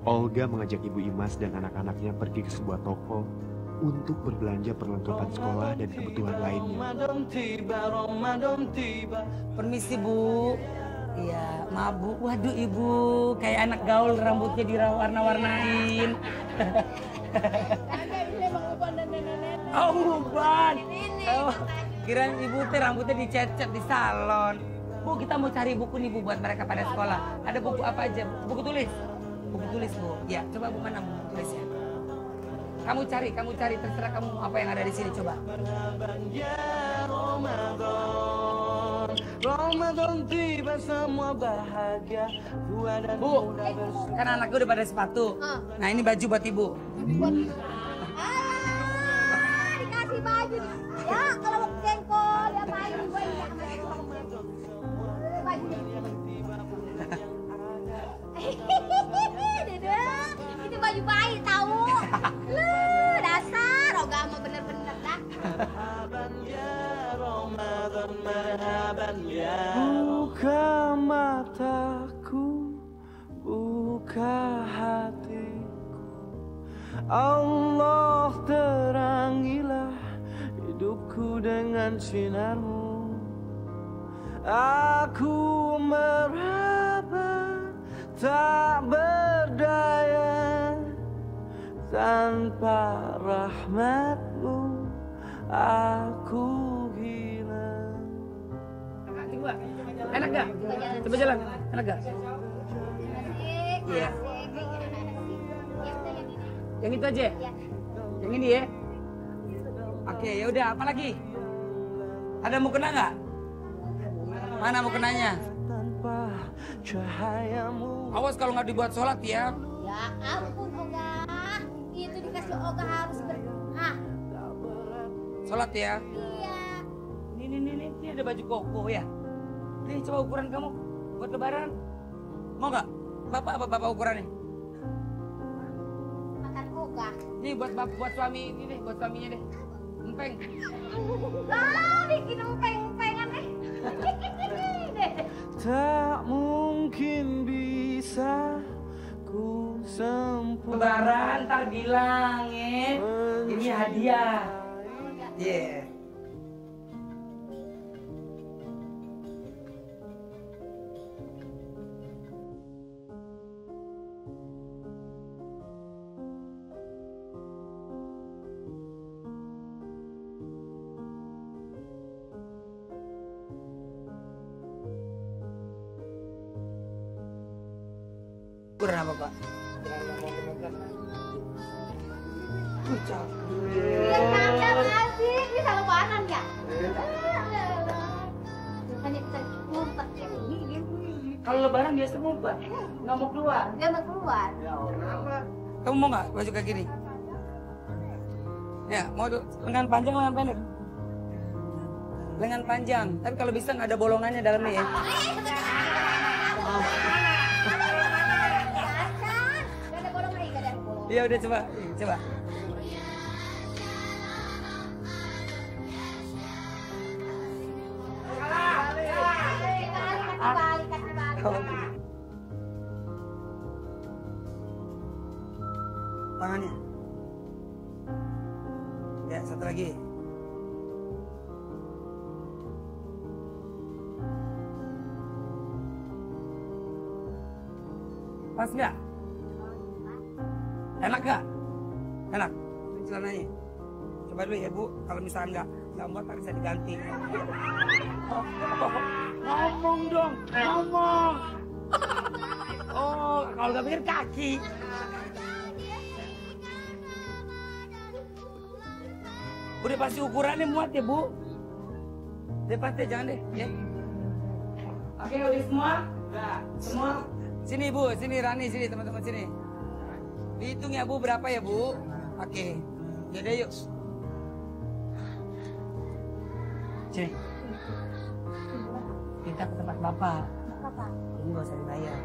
Olga mengajak Ibu Imas dan anak-anaknya pergi ke sebuah toko untuk berbelanja perlengkapan sekolah dan kebutuhan lainnya. Permisi Bu. Iya, maaf Bu. Waduh Ibu, kayak anak gaul rambutnya diwarna-warnain. Oh, uban. Oh, kirain Ibu teh rambutnya dicet-cet di salon. Bu, kita mau cari buku nih Bu buat mereka pada sekolah. Ada buku apa aja? Buku tulis. Buku tulis Bu. Ya, coba Bu mana buku tulisnya? Kamu cari terserah kamu apa yang ada di sini coba. Ramadan tiba semua bahagia. Bu, kan anaknya udah pada sepatu. Nah ini baju buat Ibu. Dikasih baju nih. Ya kalau mau jengkol ya baju gue ya. Baju itu baju bayi tahu. Lu dasar Ogama bener-bener dah. Buka mataku, buka hatiku, Allah terangilah hidupku dengan sinarmu. Aku meraba tak berdaya, tanpa rahmatmu aku hilang. Enak gak? Coba jalan. Enak gak? Iya. Yang itu aja? Yang ini ya? Oke, ya udah. Apa lagi? Ada mukena nggak? Mana mukenanya? Awas kalau nggak dibuat sholat ya. Ya ampun Oga, itu dikasih Oga harus berdoa. Sholat ya. Iya. Ini ada baju koko ya. Nih coba ukuran kamu buat lebaran. Mau nggak? Bapak ukurannya? Makan Oga. Nih buat suami ini deh, buat suaminya deh. Empeng. Bikin empeng-empengan deh. Tak mungkin bisa ku sempurna. Lebaran ntar bilang ya. Ini hadiah. Yeah. Ukuran apa Pak? Biar asik, bisa lebaran ya? Bukannya bisa ngumpet ya? Kalau lebaran biasa ngumpet, nggak mau keluar. Dia mau keluar. Kamu mau nggak baju kayak gini? Ya, mau lengan panjang, lengan pendek? Lengan panjang, tapi kalau bisa nggak ada bolongannya dalamnya ya. Iya udah coba. Tangannya. Ya satu lagi. Pas nggak? Enak gak? Enak? Celananya? Coba dulu ya Bu, kalau misalnya nggak muat bisa diganti. Ngomong dong, ngomong. Oh, kalau nggak pikir kaki. Udah pasti ukurannya muat ya Bu. Udah pasti, jangan deh ya. Oke, udah semua? Udah, semua. Sini Bu, sini Rani, sini teman-teman sini. Dihitung ya Bu, berapa ya Bu? Oke, yaudah yuk. Sini. Kita ke tempat Bapak. Apa? Ini gak usah dibayar.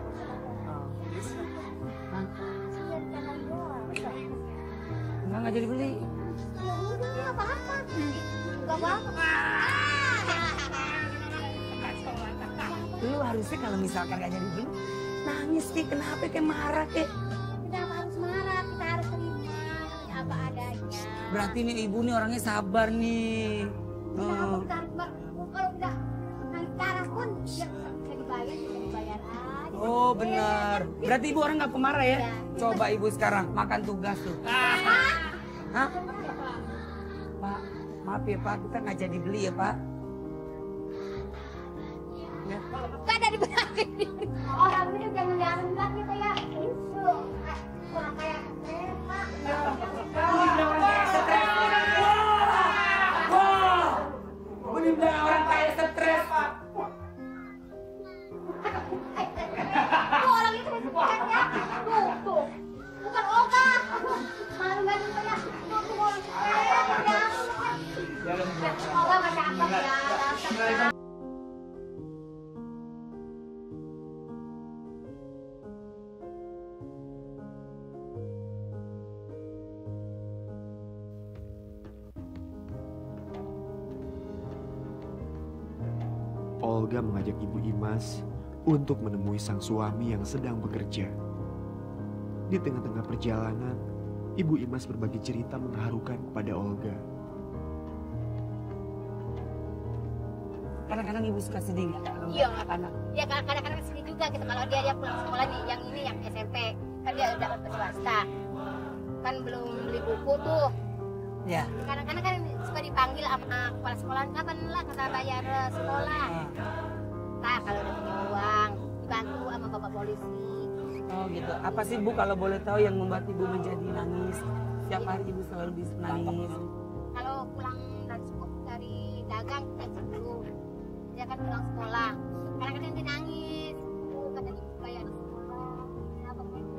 Enggak jadi beli. Ya udah, nggak apa-apa. Nggak apa-apa. Lu harusnya kalau misalkan gak jadi beli, nangis Ki, kenapa kayak marah Ki? Berarti nih ibu nih orangnya sabar nih. Kalau udah naik darah pun ya bisa dibayar aja. Oh benar. Berarti ibu orang nggak pemarah ya? Iya. Coba ibu sekarang makan tugas tuh. Hah? Pak, maaf ya Pak, kita nggak jadi beli ya Pak. Ya. Gak ada dibilangin. Orang ini udah ngeliatin lah kita ya. Itu orang kayak Pak. Ini udah orang kayak stres Pak. Tuh orang itu bukan ya. Tuh. Bukan Oga. Malu gak juga ya. Tuh orang Oga gak cakep ya. Olga mengajak Ibu Imas untuk menemui sang suami yang sedang bekerja. Di tengah-tengah perjalanan, Ibu Imas berbagi cerita mengharukan kepada Olga. Kadang-kadang ibu suka sedih nggak kalau Iya. ngeliat anak? Ya kadang-kadang sedih juga gitu kalau dia pulang sekolah nih, yang ini yang SMP kan dia udah ke swasta kan belum beli buku tuh. Ya. Kadang-kadang kan suka dipanggil sama kepala sekolah, kapan lah kata bayar sekolah. Nah kalau udah punya uang dibantu sama bapak polisi. Oh gitu. Apa sih Bu kalau boleh tahu yang membuat ibu menjadi nangis? Setiap hari ibu selalu bisa nangis. Kalau pulang dari dagang kita dulu dia kan pulang sekolah, kadang-kadang dia nangis. Kata ibu bayar sekolah kenapa begitu?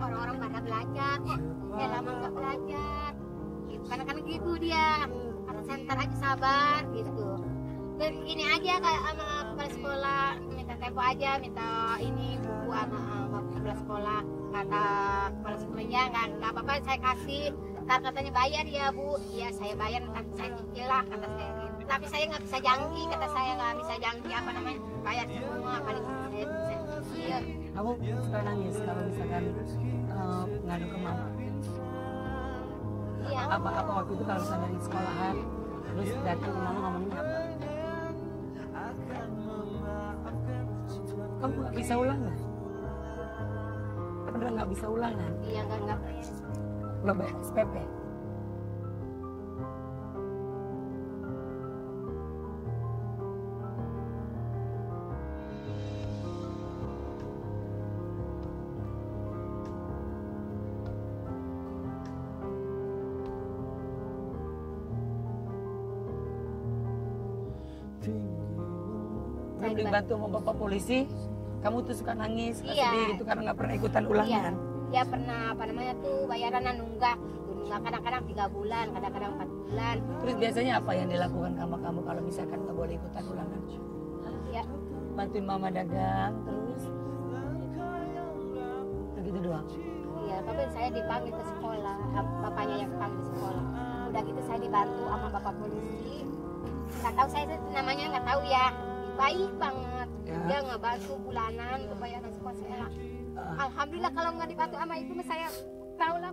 Orang-orang pada belajar kok dia lama nggak belajar gitu. Kadang-kadang gitu dia, kata saya ntar aja sabar gitu. Dan ini aja kayak sama kepala sekolah minta tempo aja, minta ini buku sama kepala sekolah. Kata kepala sekolahnya nggak apa-apa saya kasih. Ntar katanya bayar ya Bu, iya saya bayar, ntar saya cicil lah kata saya gitu. Tapi saya nggak bisa janji, kata saya nggak bisa janji apa namanya bayar semua, paling saya bisa cicil. Kamu suka nangis kalau misalkan ngadu ke mama? Iya. Apa waktu itu kalau misalnya dari sekolahan terus datang ke mama ngomongin apa? Kamu nggak bisa ulangan? Beneran nggak bisa ulangan? Iya nggak. Lo bayar SPP? Belum dibantu sama bapak polisi, kamu tuh suka nangis, suka Iya. sedih gitu karena nggak pernah ikutan ulangan. Dia pernah apa namanya tuh bayaran nunggak kadang-kadang 3 bulan, kadang-kadang 4 bulan. Terus biasanya apa yang dilakukan sama kamu kalau misalkan nggak boleh ikutan ulangan? Ya, Bantuin mama dagang terus? Begitu doang? iya, tapi saya dipanggil ke sekolah, bapaknya yang panggil ke sekolah. Udah gitu saya dibantu sama bapak polisi. Nggak tahu saya namanya nggak tahu ya. Baik banget. Ya. Dia ngebantu bulanan untuk bayaran sekolah saya. Alhamdulillah kalau nggak dibantu sama itu saya tahu lah.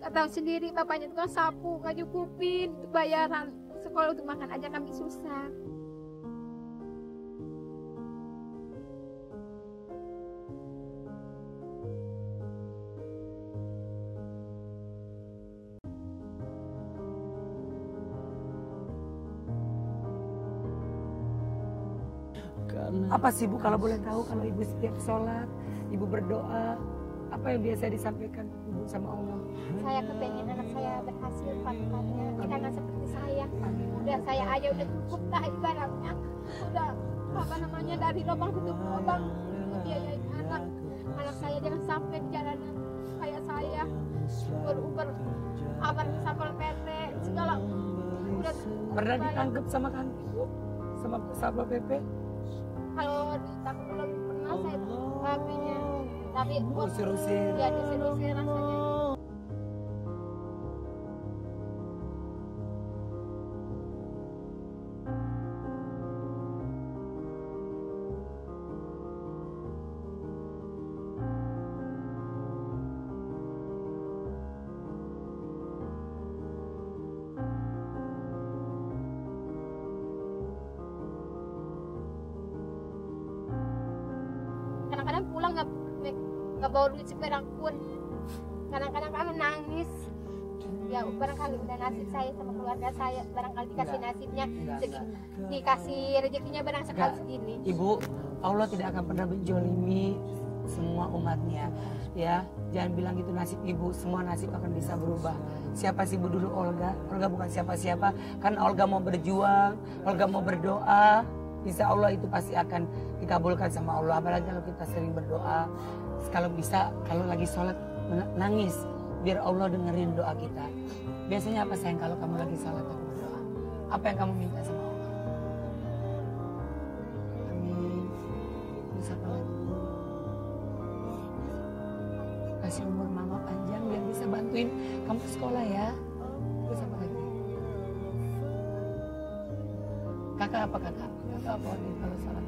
Nggak tahu sendiri bapaknya tukang sapu, nggak cukupin untuk bayaran sekolah, untuk makan aja kami susah. Apa sih Bu kalau boleh tahu kalau ibu setiap sholat, ibu berdoa, apa yang biasa disampaikan ibu sama Allah? Saya kepengen anak saya berhasil pangkatnya, jangan seperti saya. Udah saya aja udah cukup lah ibaratnya. Udah apa namanya dari lubang tutup lubang untuk biayain anak. Anak saya jangan sampai di jalanan kayak saya. Uber apa satpol PP segala. Udah Pernah ditangkap sama kan sama satpol PP? kalau ditangkap belum pernah saya tapinya. Tapi Usir-usir. ya diusir rasanya. pulang nggak bawa duit seperak pun. Kadang-kadang kami nangis. Ya barangkali udah nasib saya sama keluarga saya, barangkali dikasih nasibnya dikasih rezekinya barangkali segini. Ibu, Allah tidak akan pernah menjolimi semua umatnya, ya. Jangan bilang itu nasib ibu, semua nasib akan bisa berubah. Siapa sih ibu dulu? Olga bukan siapa-siapa, kan Olga mau berjuang, Olga mau berdoa, insya Allah itu pasti akan dikabulkan sama Allah. Apalagi kalau kita sering berdoa, kalau bisa, kalau lagi sholat nangis, biar Allah dengerin doa kita. Biasanya apa sayang kalau kamu lagi sholat atau berdoa? Apa yang kamu minta sama Allah? Amin. Bisa apa lagi? Kasih umur mama panjang biar bisa bantuin kamu sekolah ya. Terus apa lagi? Kakak apa kakak? Kakak apa nih kalau sholat?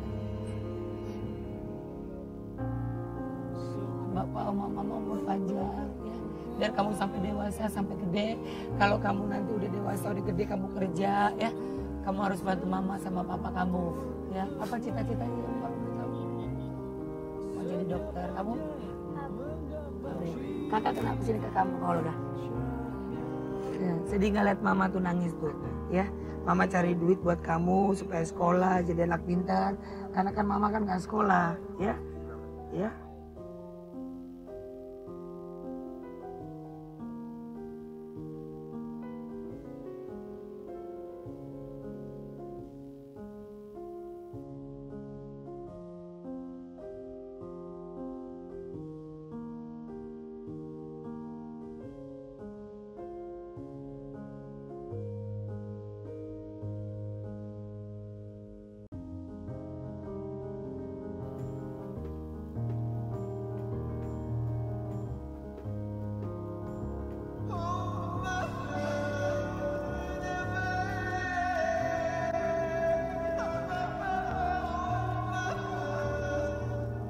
Bapak sama mama umur panjang ya. Biar kamu sampai dewasa, sampai gede. Kalau kamu nanti udah dewasa, udah gede, kamu kerja ya. Kamu harus bantu mama sama papa kamu ya. Apa cita-citanya yang kamu tahu? Mau jadi dokter. Kamu? Kakak kenapa sini ke kamu kalau udah? Ya, sedih nggak lihat mama tuh nangis tuh ya. Mama cari duit buat kamu supaya sekolah jadi anak pintar. Karena kan mama kan nggak sekolah ya. Ya.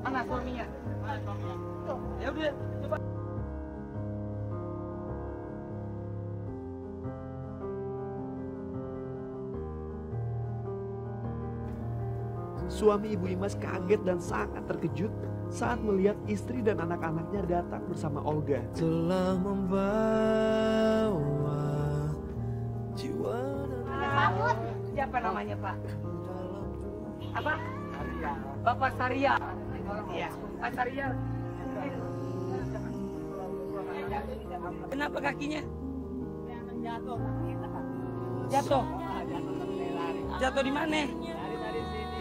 Mana suaminya? Ya udah, coba. Suami Ibu Imas kaget dan sangat terkejut saat melihat istri dan anak-anaknya datang bersama Olga. Telah membawa jiwa Mahmud, Siapa namanya Pak? Apa? Bapak Saria. Iya, Pak Saria. Kenapa kakinya? Jatuh. Jatuh di mana?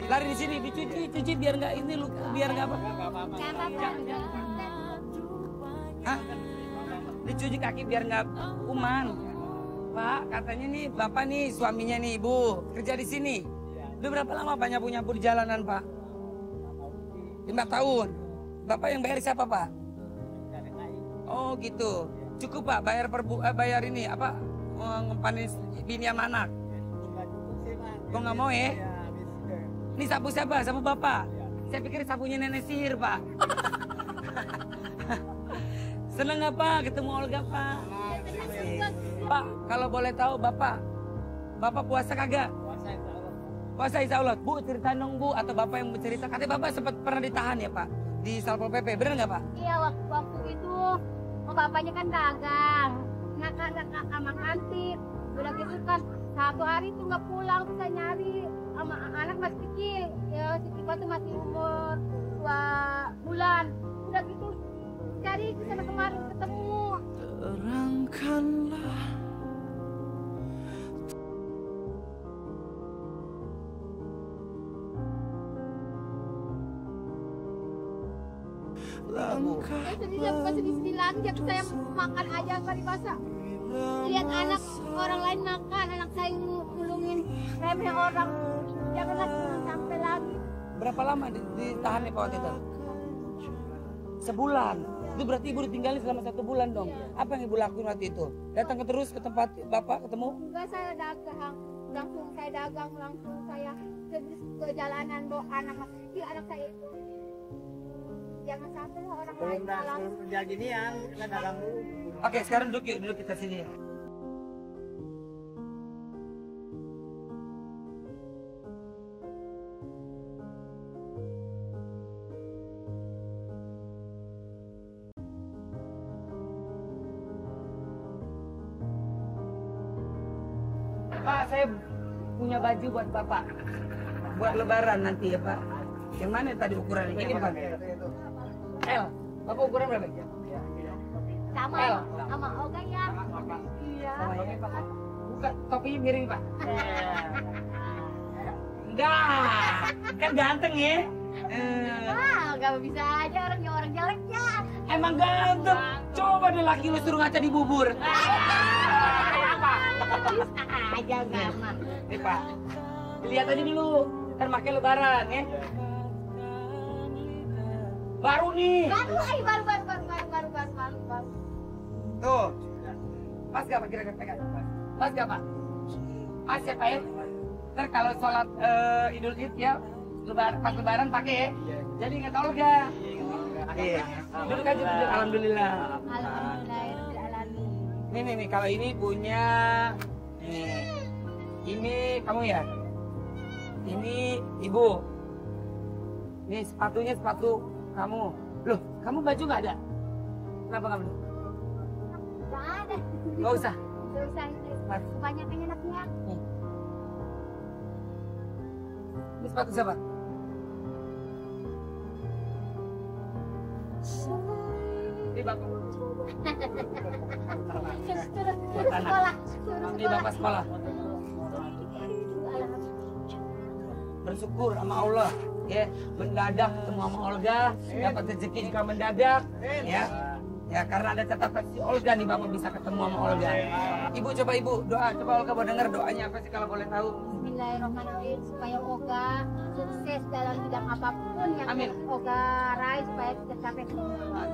Lari di sini, dicuci biar nggak ini luka, biar nggak apa? Hah? Dicuci kaki biar nggak kuman. Pak, katanya nih bapak nih suaminya nih ibu kerja di sini. Udah berapa lama Pak nyapu-nyapu di jalanan Pak? 5 tahun. Bapak yang bayar siapa Pak? Oh gitu. Cukup Pak bayar ini apa? Ngempanin bini sama anak. Kok nggak mau ya? Ini sapu siapa? Sapu Bapak? Saya pikir sapunya nenek sihir Pak. Seneng nggak Pak ketemu Olga Pak? Pak, kalau boleh tahu Bapak puasa kagak? Puasa insya Allah. Bu, cerita dong Bu, atau Bapak yang bercerita. Katanya Bapak sempat pernah ditahan ya Pak? Di Satpol PP, bener nggak Pak? Iya, waktu itu bapaknya kan dagang, nggak sama kantip. Udah gitu kan, satu hari itu nggak pulang, kita nyari sama anak masih kecil. Ya, si Tiba tuh masih umur 2 bulan. Udah gitu, cari sana kemarin ketemu. terangkanlah langkah Dia bukan sedih-sedih lagi, dia saya makan aja nggak dibasa. Lihat anak orang lain makan, anak saya nulungin remeh orang. Janganlah sampai lagi. Berapa lama ditahan nih Pak waktu itu? Sebulan. Itu berarti Ibu ditinggalin selama 1 bulan dong. Apa yang Ibu lakuin waktu itu? Datang terus ke tempat Bapak ketemu? Enggak, saya dagang. Langsung saya dagang, langsung saya ke jalanan bawa anak kecil, anak saya itu. Jangan sampai lah orang lain malam. Oke, sekarang duduk yuk, duduk kita sini. saya punya baju buat Bapak. Buat lebaran nanti ya Pak. Yang mana tadi ukurannya? Ini Pak. L. Bapak ukuran berapa? Sama L. sama Oga ya. Iya. Sama ya. Bukan, topinya miring Pak. Enggak. Kan ganteng ya. Wah, gak bisa aja orang jelek ya. Emang ganteng. Coba deh laki lu suruh ngaca di bubur. Bisa aja gaman. Nih Pak. Lihat aja dulu. Ntar pakai lebaran ya. Baru nih. Baru. Tuh. Pas gak Pak kira-kira pegang? Pas gak Pak? Pas ya Pak ya? Ntar kalau sholat Idul Id ya, pas lebaran pakai ya. Jadi ingat Olga. Iya. Duduk aja duduk. Alhamdulillah. Alhamdulillahirobbilalamin. Nih kalau ini punya ini kamu ya. Ini ibu. Ini sepatunya sepatu kamu. Loh, kamu baju nggak ada? Kenapa nggak beli? Gak ada. Nggak usah. Gak usah ini. Kebanyakan anaknya. Ini sepatu siapa? Ini bapak. Suruh sekolah. Ini bapak sekolah. Bersyukur sama Allah ya, mendadak ketemu sama Olga, dapat rezeki juga mendadak ya karena ada catatan si Olga nih bapak bisa ketemu sama Olga. Ibu coba ibu doa, coba Olga mau dengar doanya apa sih kalau boleh tahu? Bismillahirrahmanirrahim, supaya Oga sukses dalam bidang apapun yang Amin. Oga raih, supaya tercapai semua.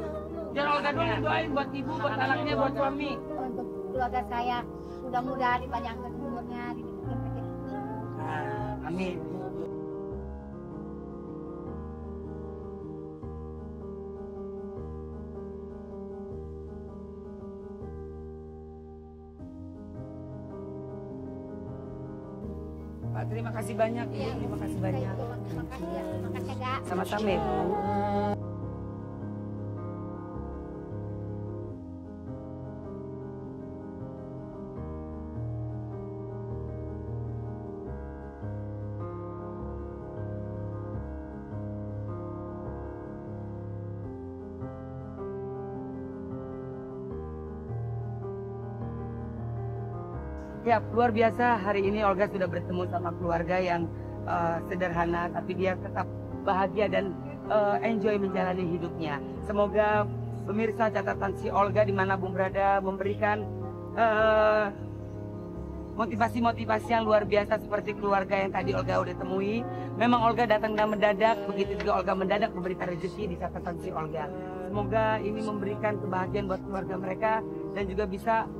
Jangan Olga dulu doain buat ibu, buat anaknya, buat suami. Untuk keluarga saya, mudah-mudahan dipanjangkan umurnya, diberikan rezeki. Amin. Pak, terima kasih banyak. Iya, Terima kasih banyak. Terima kasih ya, terima kasih Kak. Sama-sama Ibu. Ya, luar biasa hari ini Olga sudah bertemu sama keluarga yang sederhana, tapi dia tetap bahagia dan enjoy menjalani hidupnya. Semoga pemirsa catatan si Olga dimanapun berada memberikan motivasi-motivasi yang luar biasa seperti keluarga yang tadi Olga udah temui. Memang Olga datang dan mendadak, begitu juga Olga mendadak memberikan rezeki di catatan si Olga. Semoga ini memberikan kebahagiaan buat keluarga mereka dan juga bisa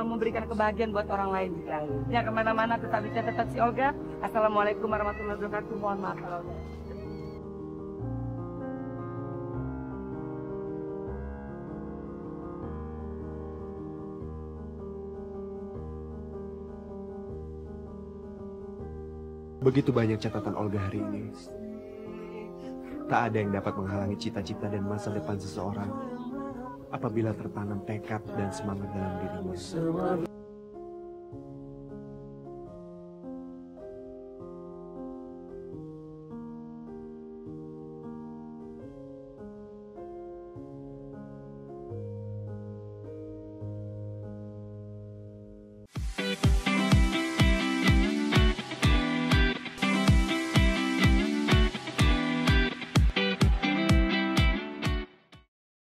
memberikan kebahagiaan buat orang lain juga. Ya kemana-mana tetap di catatan si Olga. Assalamualaikum warahmatullahi wabarakatuh. Mohon maaf kalau ada. Begitu banyak catatan Olga hari ini. Tak ada yang dapat menghalangi cita-cita dan masa depan seseorang apabila tertanam tekad dan semangat dalam dirinya.